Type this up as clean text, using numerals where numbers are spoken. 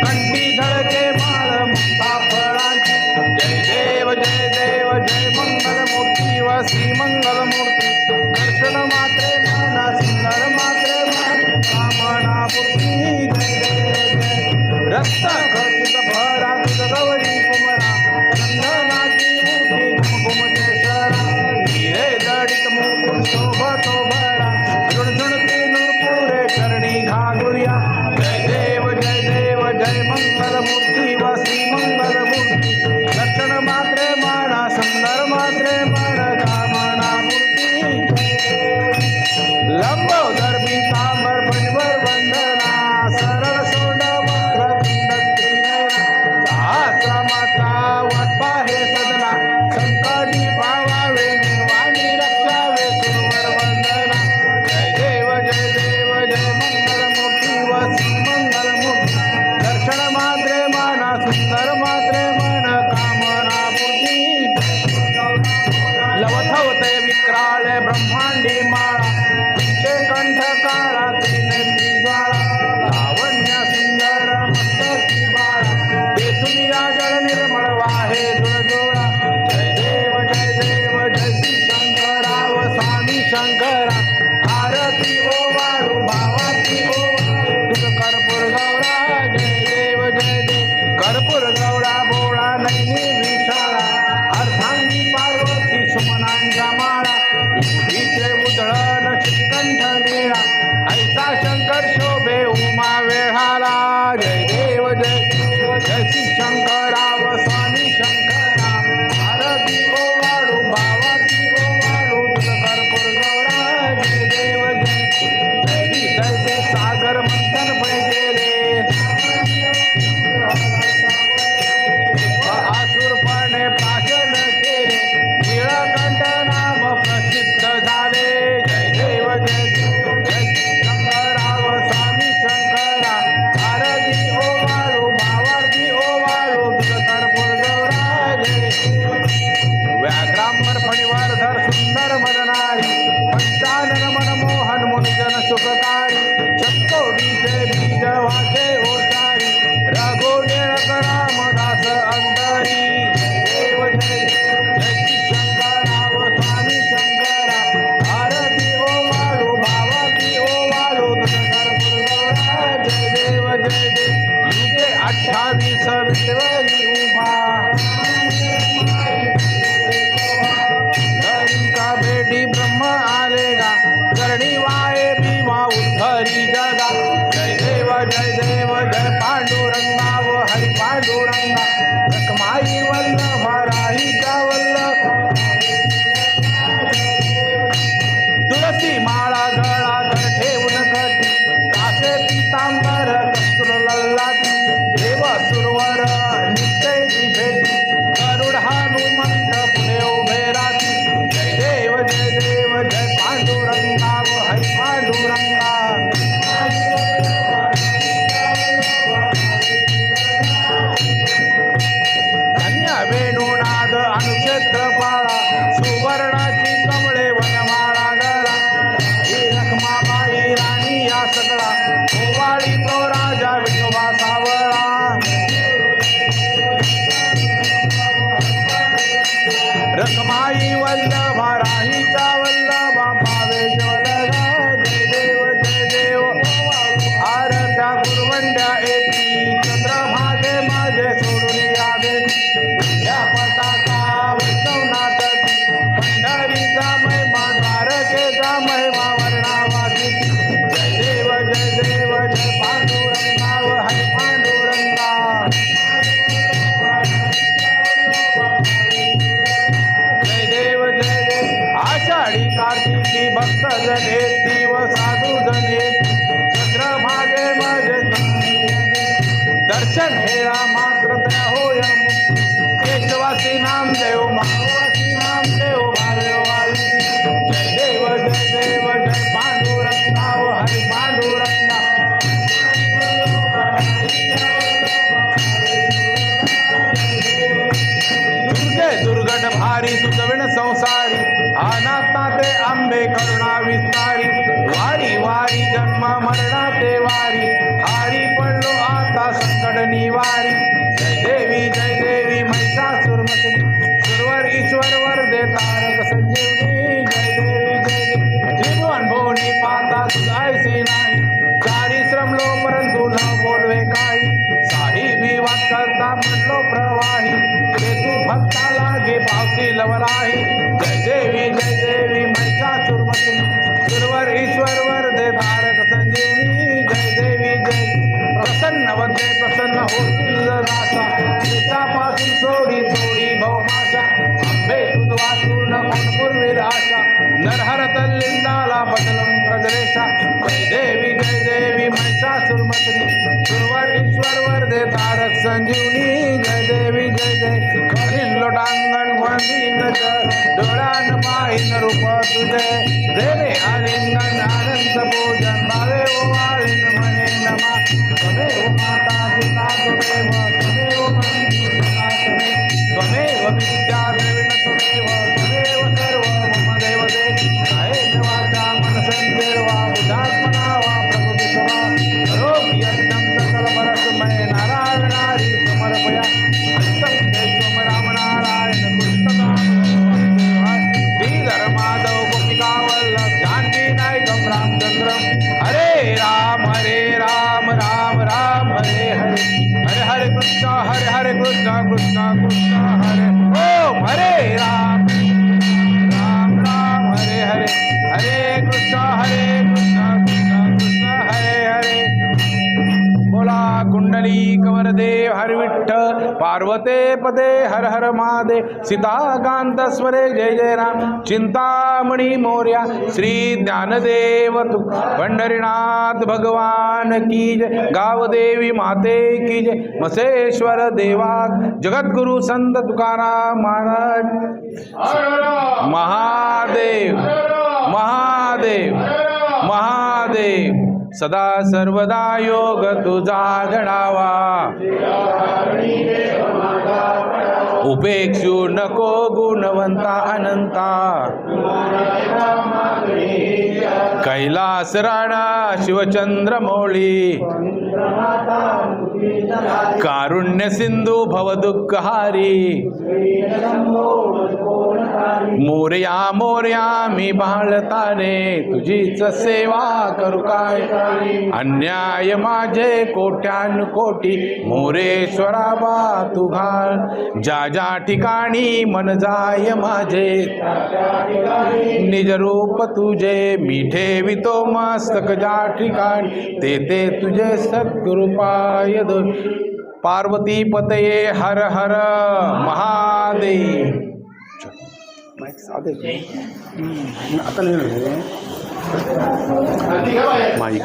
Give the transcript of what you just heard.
कंठी झळके माळ मुक्ता फळांची जय देव जय देव जय मंगल मूर्ती व श्री मंगल मूर्ती दर्शन मात्रे माना सुंदर मात्रे मान कामना मूर्ती जय देव जय रक्त खचित भरा तुझ गौरी कुमरा चंदनाची मूर्ती घुमघुमतेश्वरा हिरे जडित मुकुट शोभतो भरा झुणझुणती नूरपुरे करणी घागुर्या जय देव जय मंगल मूर्ती व श्री मंगल मूर्ती दर्शन मात्रे माना सुंदर मात्रे मान कामना मूर्ती लंबोदर पीतांबर पंचवर वंदना सरळ सोंड वक्रतुंड त्रिनयना सहस्रमात्रा वटपा हे सदना संकटी पावावे निर्वाणी रक्षावे सुरवर वंदना जय देव जय मंगल मूर्ती व श्री मंगल मूर्ती दर्शन मात्रे माना सुंदर मात्रे मन कामना मूर्ती लवथवते विक्राळ ब्रह्मांडी माळा कंठ काळा त्रिनेत्री ज्वाळा लावण्य सुंदर मस्तकी बाळा तेथुनी राजळ निर्मळ वाहे जुळजुळा जय देव जय श्री शंकरा व स्वामी शंकरा आरती ओवाळू भावाती ओवाळू तुझ कर्पूर गौरा जय देव कर्पूर गौरा बोळा नैनी विशाळा अर्धांगी पार्वती सुमनांच्या माळा विधीचे उधळण श्रीकंठ निळा ऐसा शंकर शोभे उमा वेळाला जय देव जय श्री शंकरा व स्वामी शंकरा आरती ओवाळू भावाती ओवाळू तुझ कर्पूर गौरा जय देव जय सागर मंथन पै गेले आसुरपणे प्राशन केले नीळकंठ नाम प्रसिद्ध झाले जय देव जय शंकरा व स्वामी शंकरा आरती ओवाळू भावाती ओवाळू तुझ कर्पूर गौरा जय व्याघ्रांबर फणीवर धर सुंदर मदनारी पंचानन मनमोहन मुनिजन सुखकारी शतकोटीचे बीज वाचे ओसारी रघु निळक रामदास अंतरी देव जय श्री शंकरा व स्वामी शंकरा आरती ओवाळू भावाती ओवाळू तुझ कर्पूर गौरा जय देव युगे 28 विठवली उभा का भेटी ब्रह्म आले गा करणी वाये भीमा उद्धरी जगा जय देव जय पांडुरंगा व हरी पांडुरंगा रखमाई वल्लभ राहीचा वल्लभ तुळसी माळा गळागर ठेवून कटी कासे पीतांबर कस्तुर लल्लाटी देव सुरवर निश्चयची भेटी गरुड हनुमंत पुढे उभे राहती जय देव जय पांडुरंगा व हरी पांडुरंगा धन्य वेणुनाद अनुक्षेत्र पाळा सुवर्णाची कमळे वनमाळा गळा ही रखमाबाई राणी या सगळा ओवाळी तो राजा विठोबा सावळा रखमाई वल्लभा राहीचा वल्लभा भावे ज्वलगा जय देव आरत्या गुरवंड्या येती चंद्रभागे माझे सोडून यावे या पताका वैष्णवनाथ पंढरीचा महिमा द्वारकेचा महिमा वर्णावादी जय देव जय पांडुरंगा व हरी पांडुरंगा आषाढी कार्तिकी भक्त जने व साधू जने चंद्रभागे माझे दर्शन हेळा मात्र त्या होय केशवासी नामदेव महावासी नामदेव भावे वाली जय देव जय पांडुरंगा व हरी पांडुरंगा दुर्गट भारी सुजविण संसारी अनाथा ते आंबे करुणा विस्तारी वारी वारी जन्म मरणा ते वारी हारी पडलो आता संकट कृष्ण हरे हरे कृष्ण कृष्ण कृष्ण हरे ओम हरे राम राम राम हरे हरे हरे कृष्ण कृष्ण कृष्ण हरे हरे बोला कुंडली कवरदेव हरि विठ्ठल पार्वते पदे हर हर महादेव सीताकांत स्वरे जय जय राम चिंतामणी मोर्या श्री ज्ञानदेव तु पंढरीनाथ भगवान की जय गावदेवी माते की जय मसेश्वर देवा जगद्गुरु संत तुकाराम महाराज महादेव महादेव महादेव सदा सर्वदा योग तुझा घडावा उपेक्षू नको गुणवंता अनंता कैलास राणा शिवचंद्र मौळी कारुण्य सिंधू भवदुःखहारी मोरया मोरया मी बाळताने तुझीच सेवा करू काय अन्याय माझे कोट्यान कोटी मोरेश्वरा बा तू घाल ज्या ज्या ठिकाणी मन जाय माझे निज रूप तुझे मी ठेवितो मस्तक ज्या ठिकाणी ते ते तुझे सद्गुरुपाय दो पार्वती पतये हर हर महादेव आता नाही माईक